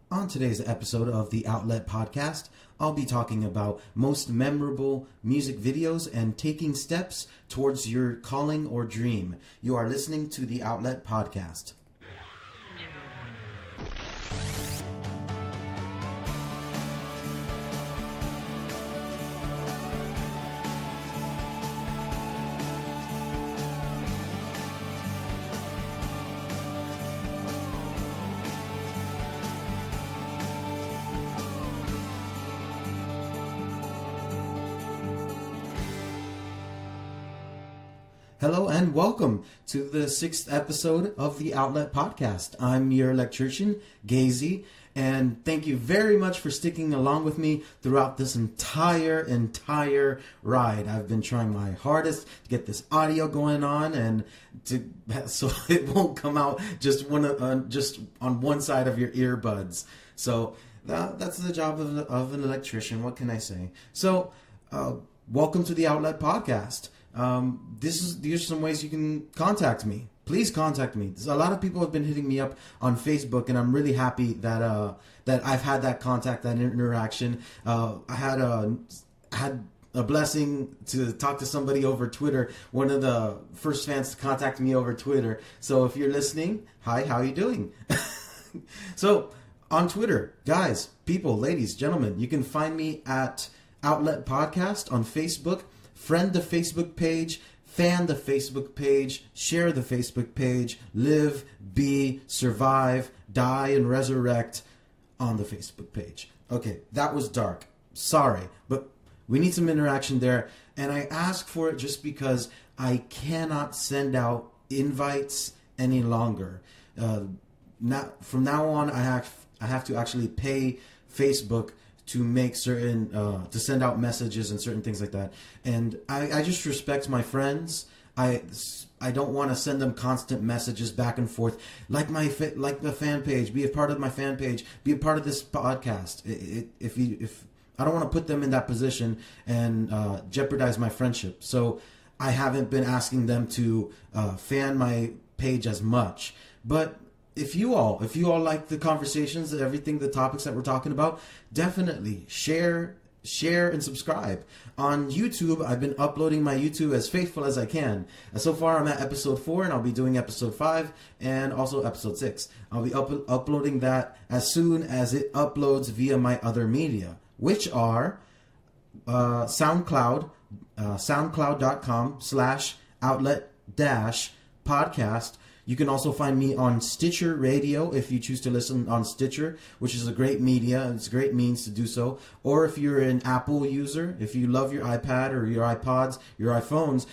On today's episode of the Outlet Podcast, I'll be talking about most memorable music videos and taking steps towards your calling or dream. You are listening to the Outlet Podcast. Hello and welcome to the 6th episode of the Outlet Podcast. I'm your electrician, SayGeizi, and thank you very much for sticking along with me throughout this entire ride. I've been trying my hardest to get this audio going on and so it won't come out just on one side of your earbuds. So that's the job of an electrician. What can I say? So welcome to the Outlet Podcast. These are some ways you can contact me. Please contact me. A lot of people have been hitting me up on Facebook, and I'm really happy that I've had that contact, that interaction. I had a blessing to talk to somebody over Twitter. One of the first fans to contact me over Twitter. So if you're listening, hi, how are you doing? So on Twitter, guys, people, ladies, gentlemen, you can find me at Outlet Podcast on Facebook. Friend the Facebook page, fan the Facebook page, share the Facebook page, live, be, survive, die, and resurrect on the Facebook page. Okay, that was dark. Sorry, but we need some interaction there. And I ask for it just because I cannot send out invites any longer. From now on, I have to actually pay Facebook to make certain, to send out messages and certain things like that. And I just respect my friends. I don't want to send them constant messages back and forth. Like the fan page, be a part of my fan page, be a part of this podcast. If I don't want to put them in that position and jeopardize my friendship. So I haven't been asking them to fan my page as much. But if you all like the conversations, everything, the topics that we're talking about, definitely share and subscribe. On YouTube, I've been uploading my YouTube as faithful as I can. So far, I'm at episode 4, and I'll be doing episode 5 and also episode 6. I'll be uploading that as soon as it uploads via my other media, which are Soundcloud, soundcloud.com/outlet-podcast. You can also find me on Stitcher Radio if you choose to listen on Stitcher, which is a great media. It's a great means to do so. Or if you're an Apple user, if you love your iPad or your iPods, your iPhones,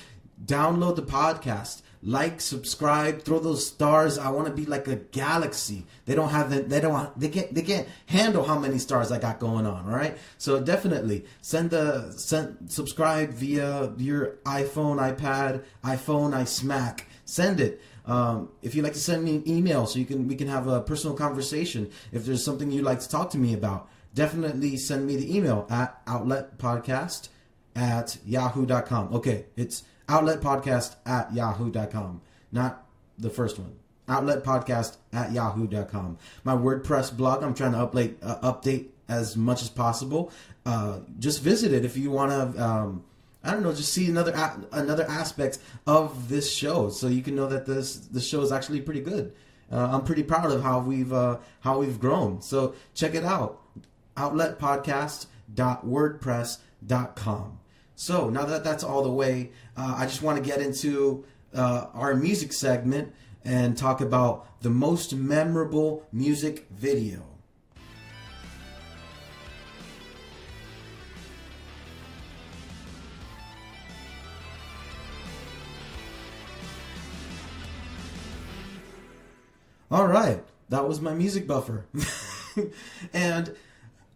download the podcast. Like, subscribe, throw those stars. I want to be like a galaxy. They can't handle how many stars I got going on, all right? So definitely subscribe via your iPhone, iPad, iSmack. Send it. If you'd like to send me an email so we can have a personal conversation, if there's something you'd like to talk to me about, definitely send me the email at outletpodcast@yahoo.com. Okay, it's outletpodcast@yahoo.com, not the first one. Outletpodcast@yahoo.com. My WordPress blog, I'm trying to update as much as possible. Just visit it if you want to just see another aspect of this show, so you can know that this show is actually pretty good. I'm pretty proud of how we've grown. So check it out, outletpodcast.wordpress.com. So now that that's all the way, I just want to get into our music segment and talk about the most memorable music video. All right, that was my music buffer. And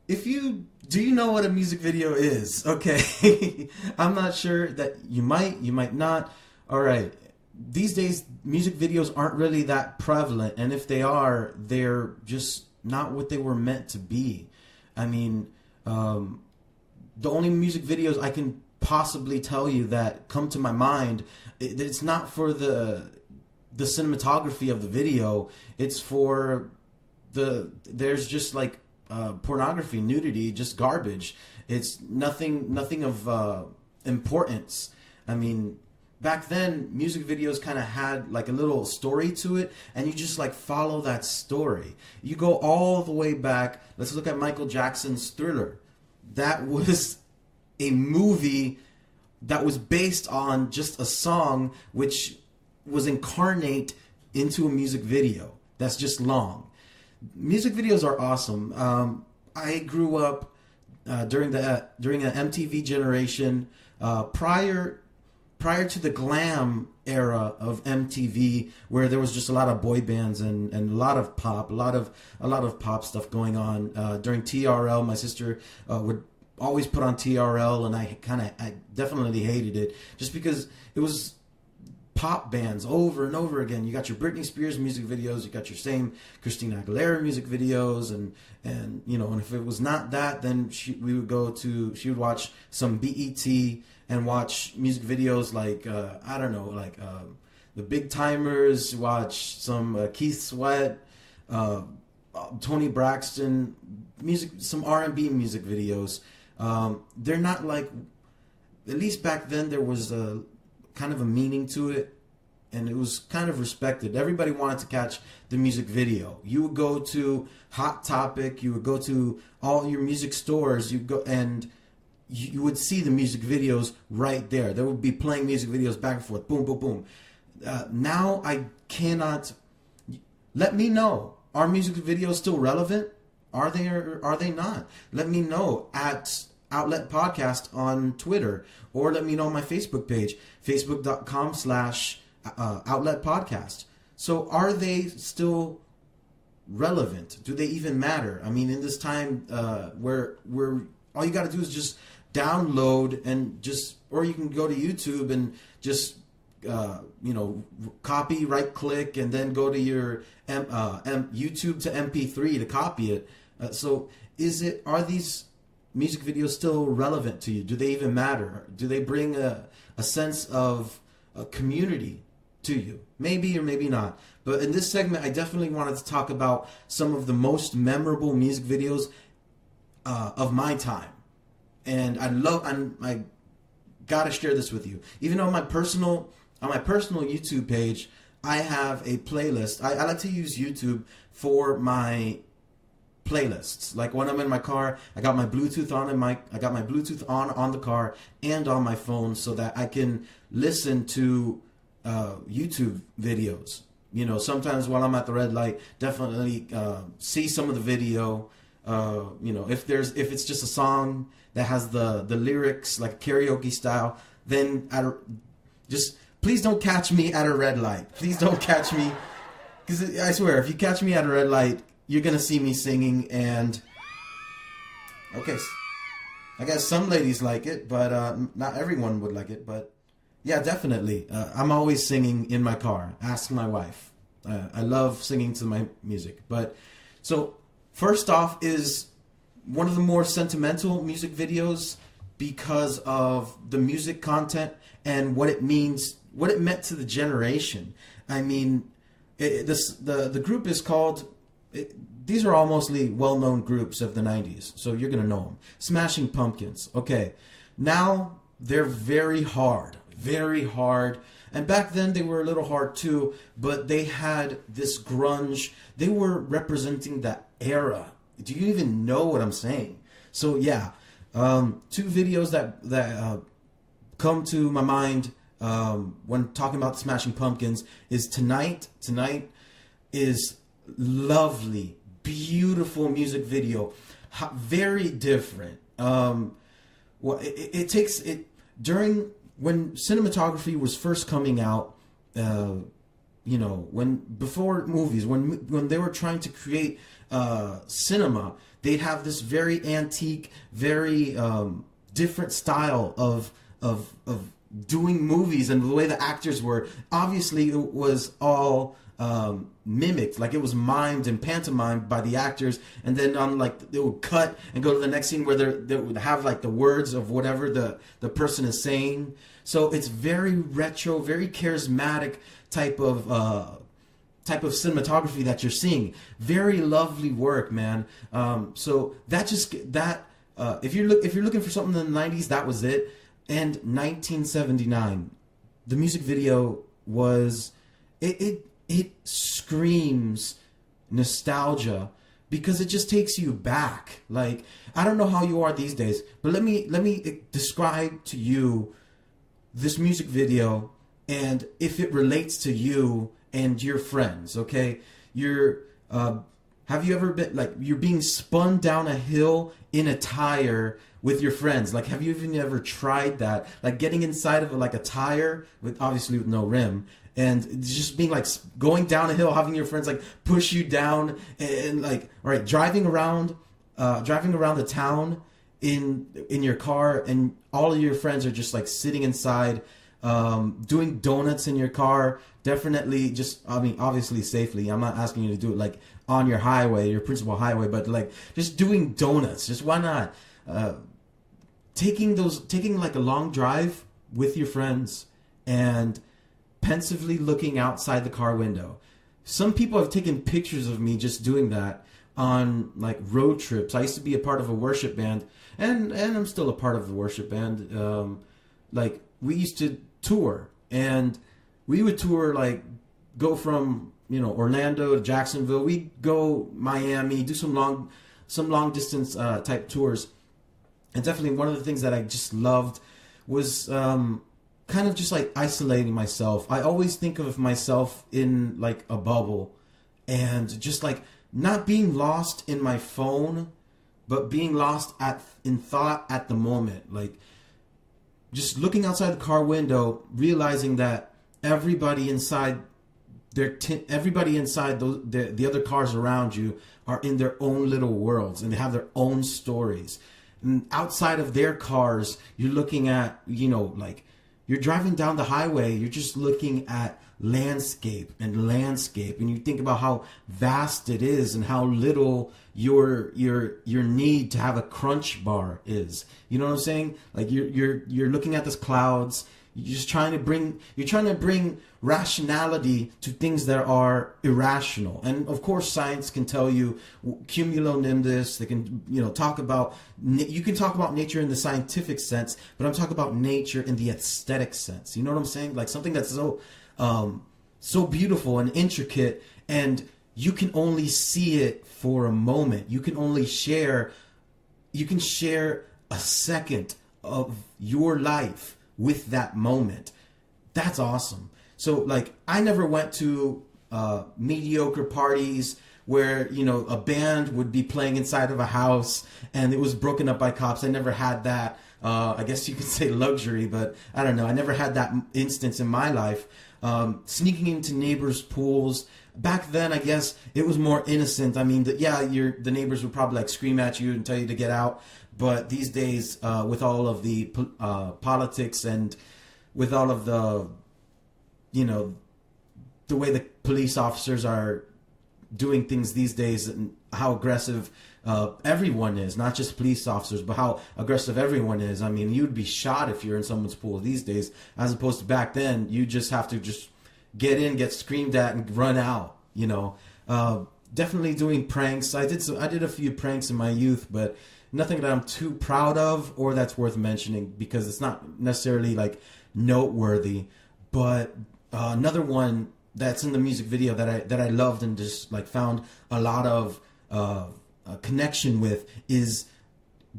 do you know what a music video is? Okay, I'm not sure that you might not. All right, these days music videos aren't really that prevalent, and if they are, they're just not what they were meant to be. I mean, the only music videos I can possibly tell you that come to my mind, it's not for the cinematography of the video, it's for there's just like pornography, nudity, just garbage. It's nothing of importance. I mean, back then, music videos kind of had like a little story to it, and you just like follow that story. You go all the way back. Let's look at Michael Jackson's Thriller. That was a movie that was based on just a song which was incarnate into a music video that's just long. Music videos are awesome. I grew up during an MTV generation, prior to the glam era of MTV, where there was just a lot of boy bands and a lot of pop, a lot of pop stuff going on. During TRL, my sister would always put on TRL, and I definitely hated it just because it was pop bands over and over again. You got your Britney Spears music videos, you got your same Christina Aguilera music videos, and if it was not that, then she would watch some BET and watch music videos like the Big Timers, watch some Keith Sweat, Tony Braxton music, some R&B music videos. They're not like, at least back then there was a kind of a meaning to it, and it was kind of respected. Everybody wanted to catch the music video. You would go to Hot Topic, you would go to all your music stores, you would see the music videos right there. They would be playing music videos back and forth, boom, boom, boom. Now I cannot. Let me know. Are music videos still relevant? Are they or are they not? Let me know at Outlet Podcast on Twitter, or let me know on my Facebook page, facebook.com/Outlet Podcast. So are they still relevant? Do they even matter? I mean, in this time where all you got to do is just download or you can go to YouTube and just copy, right click, and then go to your YouTube to MP3 to copy it. So are these music videos still relevant to you? Do they even matter? Do they bring a sense of a community to you? Maybe or maybe not. But in this segment, I definitely wanted to talk about some of the most memorable music videos of my time. And I gotta share this with you. Even on my personal YouTube page, I have a playlist. I like to use YouTube for my playlists. Like when I'm in my car, I got my Bluetooth on on the car and on my phone, so that I can listen to YouTube videos. Sometimes while I'm at the red light, definitely see some of the video. If it's just a song that has the lyrics like karaoke style, then please don't catch me at a red light. Please don't catch me, because I swear, if you catch me at a red light, you're gonna see me singing. And okay, I guess some ladies like it, but not everyone would like it. But yeah, definitely, I'm always singing in my car. Ask my wife. I love singing to my music. But so first off is one of the more sentimental music videos because of the music content and what it meant to the generation. I mean, the group is called. These are all mostly well-known groups of the 90s, so you're gonna know them. Smashing Pumpkins. Okay, now they're very hard, and back then they were a little hard too. But they had this grunge. They were representing that era. Do you even know what I'm saying? So yeah, two videos that come to my mind when talking about the Smashing Pumpkins is Tonight. Tonight is lovely, beautiful music video, very different. It takes it during when cinematography was first coming out. Before movies, when they were trying to create cinema, they'd have this very antique, very different style of doing movies, and the way the actors were. Obviously, it was all mimicked, like it was mimed and pantomimed by the actors, and then they would cut and go to the next scene where they would have like the words of whatever the person is saying. So it's very retro, very charismatic type of type of cinematography that you're seeing. Very lovely work, man. So that if you're looking for something in the 90s, that was it. And 1979, the music video was it screams nostalgia because it just takes you back. Like, I don't know how you are these days, but let me describe to you this music video and if it relates to you and your friends. Okay, have you ever been, like, you're being spun down a hill in a tire with your friends? Like, have you even ever tried that? Like, getting inside of a tire with no rim, and just being like going down a hill, having your friends like push you down, and like, all right, driving around the town in your car, and all of your friends are just like sitting inside, doing donuts in your car. Definitely, obviously safely. I'm not asking you to do it like on your highway, your principal highway, but like just doing donuts. Just why not? Taking like a long drive with your friends and pensively looking outside the car window. Some people have taken pictures of me just doing that on like road trips. I used to be a part of a worship band, and I'm still a part of the worship band. Like, we used to tour, and we would tour, like, go from, Orlando to Jacksonville. We'd go Miami, do some long distance type tours. And definitely one of the things that I just loved was kind of just like isolating myself. I always think of myself in like a bubble, and just like not being lost in my phone, but being lost in thought at the moment. Like, just looking outside the car window, realizing that everybody inside the other cars around you are in their own little worlds, and they have their own stories. And outside of their cars, you're looking at, like, you're driving down the highway, you're just looking at landscape, and you think about how vast it is and how little your need to have a crunch bar is. You know what I'm saying? Like, you're looking at these clouds. You're trying to bring rationality to things that are irrational. And of course, science can tell you cumulonimbus. They can, talk about nature in the scientific sense, but I'm talking about nature in the aesthetic sense. You know what I'm saying? Like, something that's so beautiful and intricate, and you can only see it for a moment. You can share a second of your life with that moment. That's awesome. So, like, I never went to mediocre parties where, a band would be playing inside of a house and it was broken up by cops. I never had that. I guess you could say luxury, but I don't know. I never had that instance in my life. Sneaking into neighbors' pools. Back then, I guess it was more innocent. I mean, the neighbors would probably like scream at you and tell you to get out. But these days, with all of the politics and with all of the, the way the police officers are doing things these days, and how aggressive everyone is, not just police officers, but how aggressive everyone is. I mean, you'd be shot if you're in someone's pool these days, as opposed to back then. You just have to just get in, get screamed at, and run out. Definitely doing pranks. I did a few pranks in my youth, but nothing that I'm too proud of or that's worth mentioning, because it's not necessarily like noteworthy. But another one that's in the music video that I loved and just like found a lot of connection with is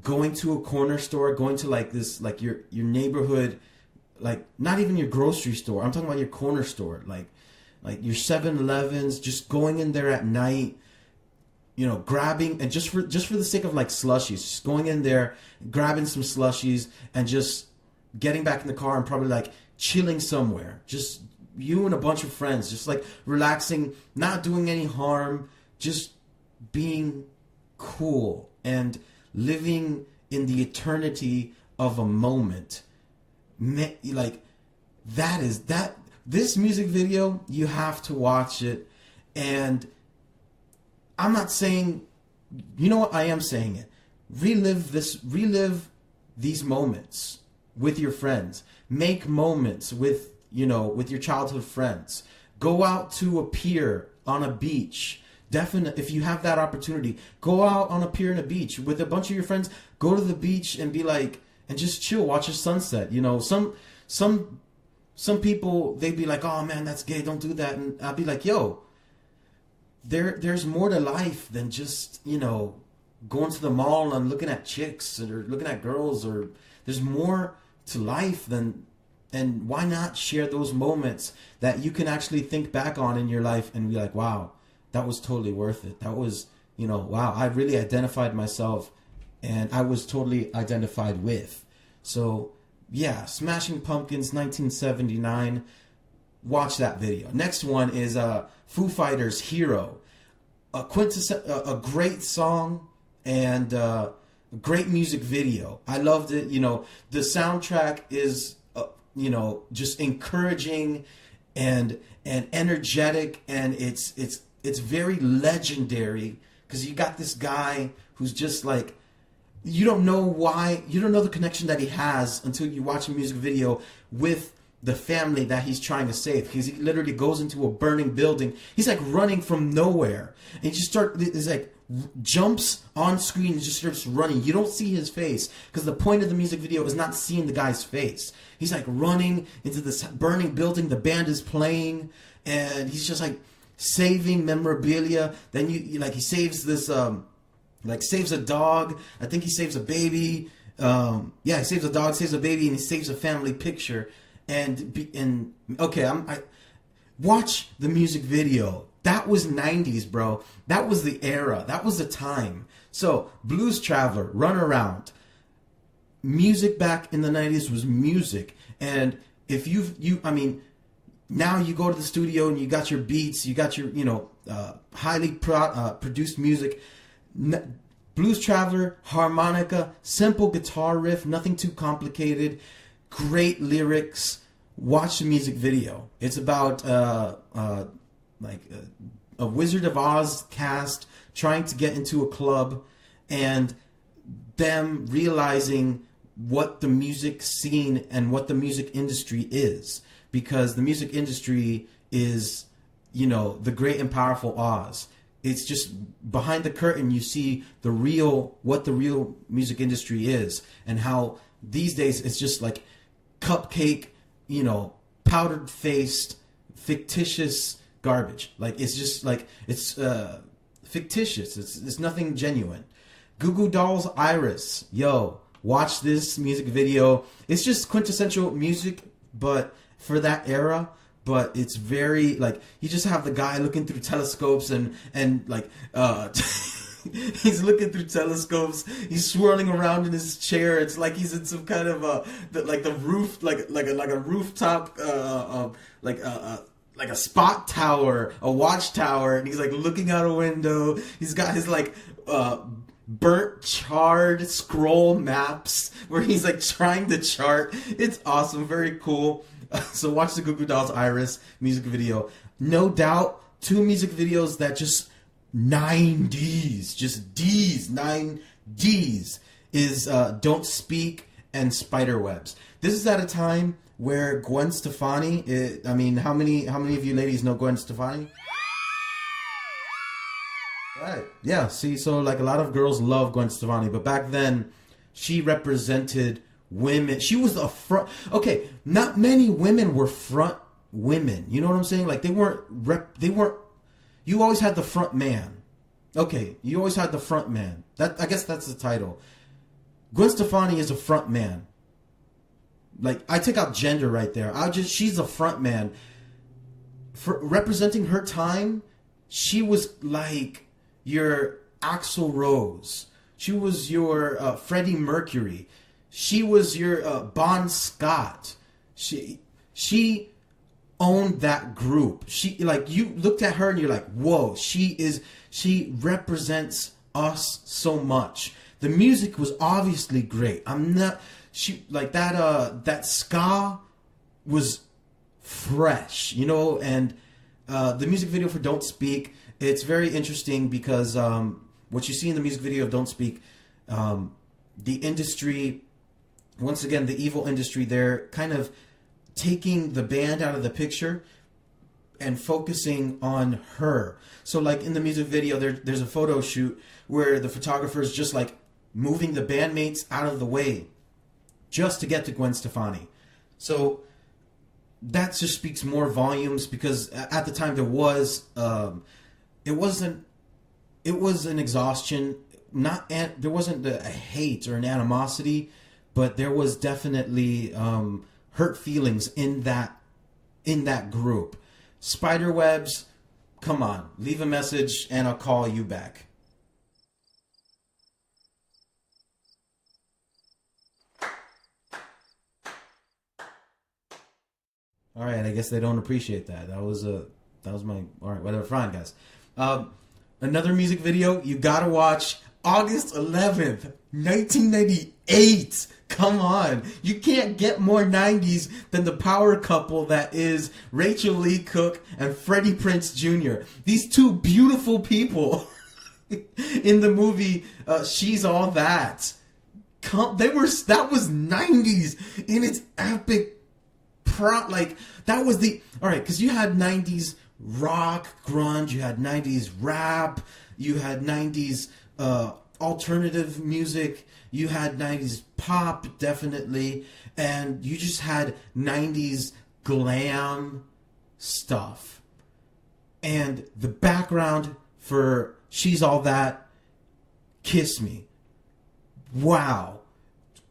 going to a corner store, going to like this, like your neighborhood, like not even your grocery store. I'm talking about your corner store, like your 7-Elevens, just going in there at night, grabbing, and just for the sake of like slushies, just going in there, grabbing some slushies, and just getting back in the car and probably like chilling somewhere. Just you and a bunch of friends, just like relaxing, not doing any harm, just being cool and living in the eternity of a moment. Like, this music video, you have to watch it. And I'm not saying, you know what, I am saying it. Relive these moments with your friends. Make moments with your childhood friends. Go out to a pier on a beach. Definitely, if you have that opportunity, go out on a pier and a beach with a bunch of your friends. Go to the beach and be like, and just chill, watch a sunset. You know, some people, they'd be like, oh man, that's gay, don't do that. And I'd be like, yo, there's more to life than just, you know, going to the mall and looking at chicks or looking at girls. Or there's more to life than, and why not share those moments that you can actually think back on in your life and be like, wow, that was totally worth it. That was, you know, wow, I really identified myself and I was totally identified with. So yeah, Smashing Pumpkins, 1979. Watch that video. Next one is Foo Fighters' Hero. A great song and a great music video. I loved it. You know, the soundtrack is, you know, just encouraging and energetic, and it's very legendary because you got this guy who's just like, you don't know why, you don't know the connection that he has until you watch a music video with the family that he's trying to save. Because he literally goes into a burning building. He's like running from nowhere. And he just it's like jumps on screen and just starts running. You don't see his face because the point of the music video is not seeing the guy's face. He's like running into this burning building. The band is playing and he's just like saving memorabilia. Then you like, he saves this, like saves a dog. I think he saves a baby. Yeah, he saves a dog, saves a baby, and he saves a family picture. And I watch the music video. That was 90s, bro. That was the era. That was the time. So Blues Traveler, Run Around. Music back in the 90s was music. And if I mean, now you go to the studio and you got your beats, you got your, you know, highly produced music. Blues Traveler, harmonica, simple guitar riff, nothing too complicated, great lyrics. Watch the music video. It's about like a Wizard of Oz cast trying to get into a club and them realizing what the music scene and what the music industry is, because the music industry is, you know, the great and powerful Oz. It's just behind the curtain you see what the real music industry is, and how these days it's just like cupcake, you know, powdered faced, fictitious garbage. Like it's just like it's fictitious. It's nothing genuine. Goo Goo Dolls' Iris. Yo, watch this music video. It's just quintessential music, but for that era. But it's very, like, you just have the guy looking through telescopes and like, he's looking through telescopes. He's swirling around in his chair. It's like he's in some kind of the roof, like a rooftop, like a spot tower, a watchtower, and he's like looking out a window. He's got his like burnt, charred scroll maps where he's like trying to chart. It's awesome, very cool. So watch the Goo Goo Dolls' Iris music video. No doubt, two music videos that just 9Ds, just Ds, 9Ds is Don't Speak and Spiderwebs. This is at a time where Gwen Stefani, I mean, how many of you ladies know Gwen Stefani? Right. Yeah, see, so like a lot of girls love Gwen Stefani, but back then she represented women. She was the front. Okay, not many women were front women. You know what I'm saying? Like they weren't. You always had the front man. Okay, you always had the front man. I guess that's the title. Gwen Stefani is a front man. Like I take out gender right there. She's a front man. For representing her time, she was like your Axl Rose. She was your Freddie Mercury. She was your Bon Scott. She owned that group. She, like, you looked at her and you're like, whoa, she represents us so much. The music was obviously great. That ska was fresh, you know, and the music video for Don't Speak, it's very interesting because what you see in the music video of Don't Speak, the industry, once again, the evil industry, they're kind of taking the band out of the picture and focusing on her. So like in the music video, there's a photo shoot where the photographer is just like moving the bandmates out of the way just to get to Gwen Stefani. So that just speaks more volumes, because at the time there was it was an exhaustion, there wasn't a hate or an animosity, but there was definitely hurt feelings in that group. Spiderwebs, come on, leave a message and I'll call you back. All right, I guess they don't appreciate that. That was my, all right, whatever, fine, guys. Another music video you gotta watch, August 11th, 1998. Come on, you can't get more 90s than the power couple that is Rachel Lee Cook and Freddie Prinze Jr. These two beautiful people in the movie She's All That. That was 90s in its epic. That was the, all right, because you had 90s rock, grunge, you had 90s rap, you had 90s alternative music, you had 90s pop, definitely, and you just had 90s glam stuff. And the background for She's All That, Kiss Me. Wow.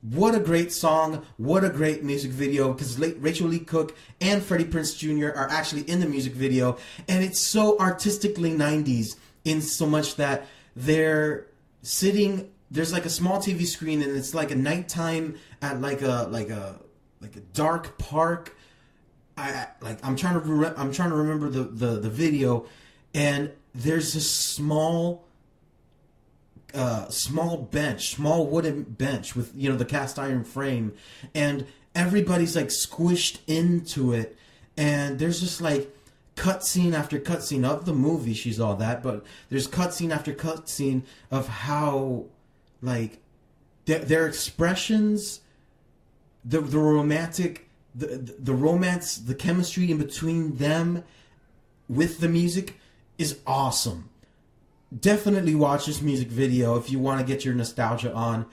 What a great song, what a great music video, because Rachel Lee Cook and Freddie Prinze Jr. are actually in the music video, and it's so artistically 90s in so much that they're sitting, there's like a small TV screen, and it's like a nighttime at like a dark park. I'm trying to remember the video, and there's this small wooden bench with, you know, the cast iron frame, and everybody's like squished into it, and there's just like cutscene after cutscene of the movie She's All That, but there's cutscene after cutscene of how like their expressions, the romantic, the romance, the chemistry in between them with the music is awesome. Definitely watch this music video if you want to get your nostalgia on.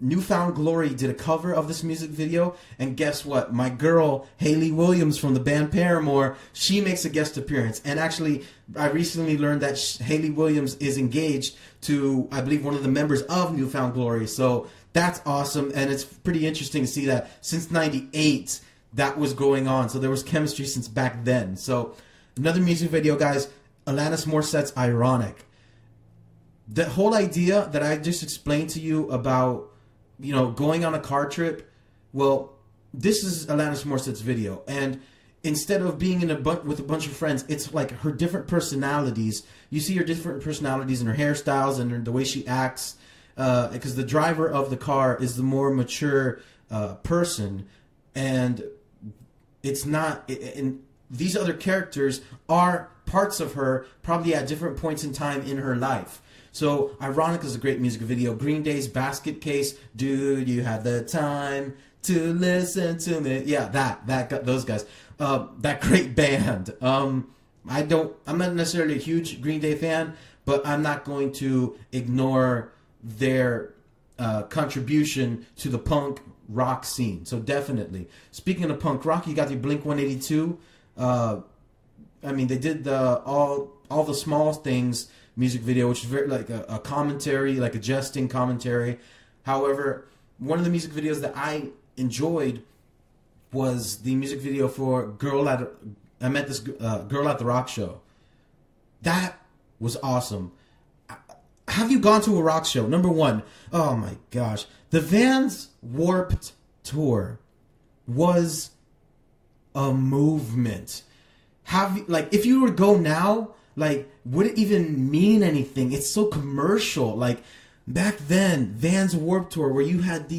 Newfound Glory did a cover of this music video, and guess what? My girl Hayley Williams from the band Paramore, she makes a guest appearance. And actually, I recently learned that Hayley Williams is engaged to, I believe, one of the members of Newfound Glory. So that's awesome, and it's pretty interesting to see that since '98 that was going on. So there was chemistry since back then. So another music video, guys. Alanis Morissette's Ironic. The whole idea that I just explained to you about, you know, going on a car trip, well, this is Alanis Morissette's video. And instead of being with a bunch of friends, it's like her different personalities. You see her different personalities in her hairstyles and the way she acts. Because the driver of the car is the more mature person. And it's not... these other characters are parts of her, probably at different points in time in her life. So Ironic is a great music video. Green Day's Basket Case, dude, you had the time to listen to me. Yeah, those guys. That great band. I'm not necessarily a huge Green Day fan, but I'm not going to ignore their contribution to the punk rock scene. So definitely. Speaking of punk rock, you got the Blink-182. I mean, they did all the small things music video, which is very like a commentary, like a jesting commentary. However, one of the music videos that I enjoyed was the music video for I Met This Girl at the Rock Show. That was awesome. Have you gone to a rock show? Number one, oh my gosh, the Vans Warped Tour was a movement. If you were to go now, like, would it even mean anything? It's so commercial. Like, back then, Vans Warped Tour, where you had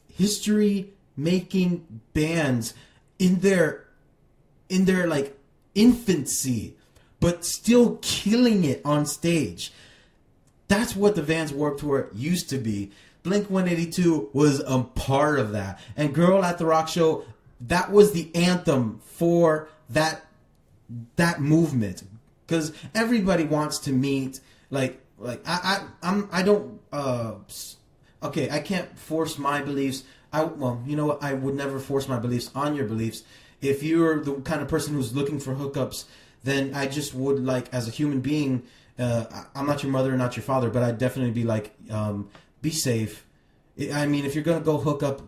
history making bands in their like infancy, but still killing it on stage. That's what the Vans Warped Tour used to be. Blink-182 was a part of that. And Girl at the Rock Show, that was the anthem for that movement, because everybody wants to meet I don't okay, I can't force my beliefs. Well, you know what? I would never force my beliefs on your beliefs. If you're the kind of person who's looking for hookups, then I just would, like, as a human being, I'm not your mother, not your father, but I'd definitely be like, be safe. I mean, if you're going to go hook up,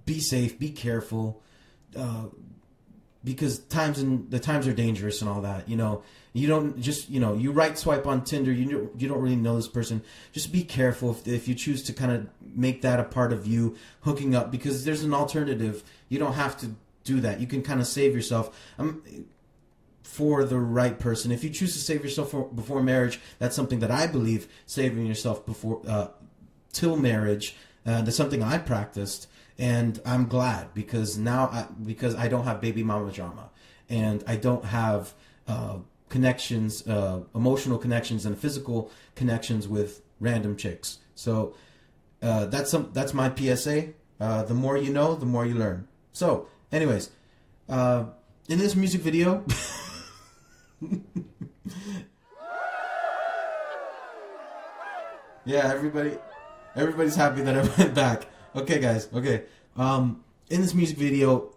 be safe, be careful, because the times are dangerous and all that, you know. You don't just, you know, you right swipe on Tinder, you don't really know this person. Just be careful if you choose to kind of make that a part of you hooking up, because there's an alternative. You don't have to do that. You can kind of save yourself for the right person. If you choose to save yourself before marriage, that's something that I believe, saving yourself before till marriage. That's something I practiced, and I'm glad, because now because I don't have baby mama drama, and I don't have connections, emotional connections and physical connections with random chicks. So that's my PSA. The more you know, the more you learn. So anyways, in this music video, yeah, everybody's happy that I went back. Okay, guys. Okay. In this music video,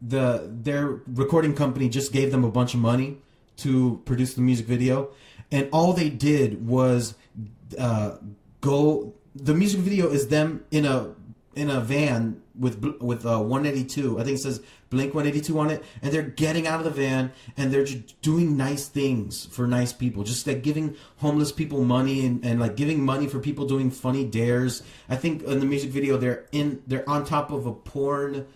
their recording company just gave them a bunch of money to produce the music video, and all they did was go. The music video is them in a van with 182. I think it says Blink 182 on it, and they're getting out of the van and they're just doing nice things for nice people, just like giving homeless people money and like giving money for people doing funny dares. I think in the music video they're on top of a porn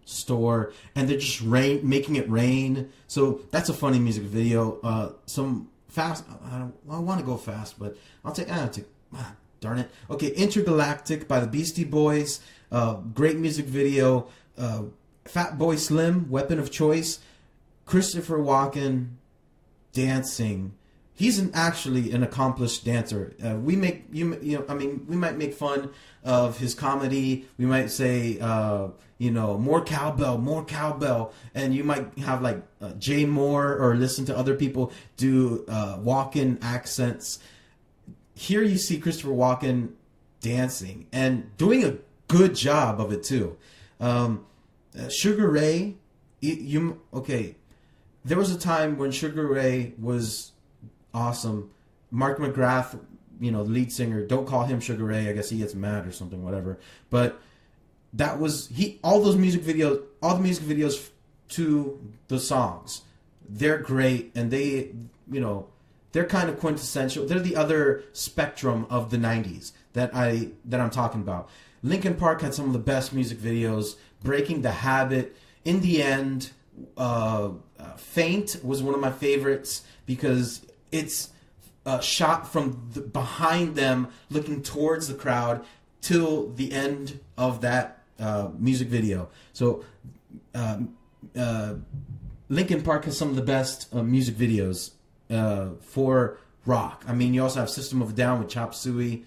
store, and they're just making it rain. So that's a funny music video. Some fast. I want to go fast, but I'll take. Darn it. Okay, Intergalactic by the Beastie Boys. Great music video. Fat Boy Slim, Weapon of Choice. Christopher Walken, dancing. He's actually an accomplished dancer. We might make fun of his comedy. We might say, more cowbell, and you might have like Jay Moore, or listen to other people do Walken accents. Here you see Christopher Walken dancing and doing a good job of it too. Sugar Ray, there was a time when Sugar Ray was awesome. Mark McGrath, the lead singer, don't call him Sugar Ray. I guess he gets mad or something, whatever. But that was all the music videos to the songs. They're great, and they're kind of quintessential. They're the other spectrum of the 90s that I'm talking about. Linkin Park had some of the best music videos. Breaking the Habit, In the End, Faint was one of my favorites because it's shot from behind them, looking towards the crowd till the end of that music video. So Linkin Park has some of the best music videos for rock. I mean, you also have System of a Down with Chop Suey.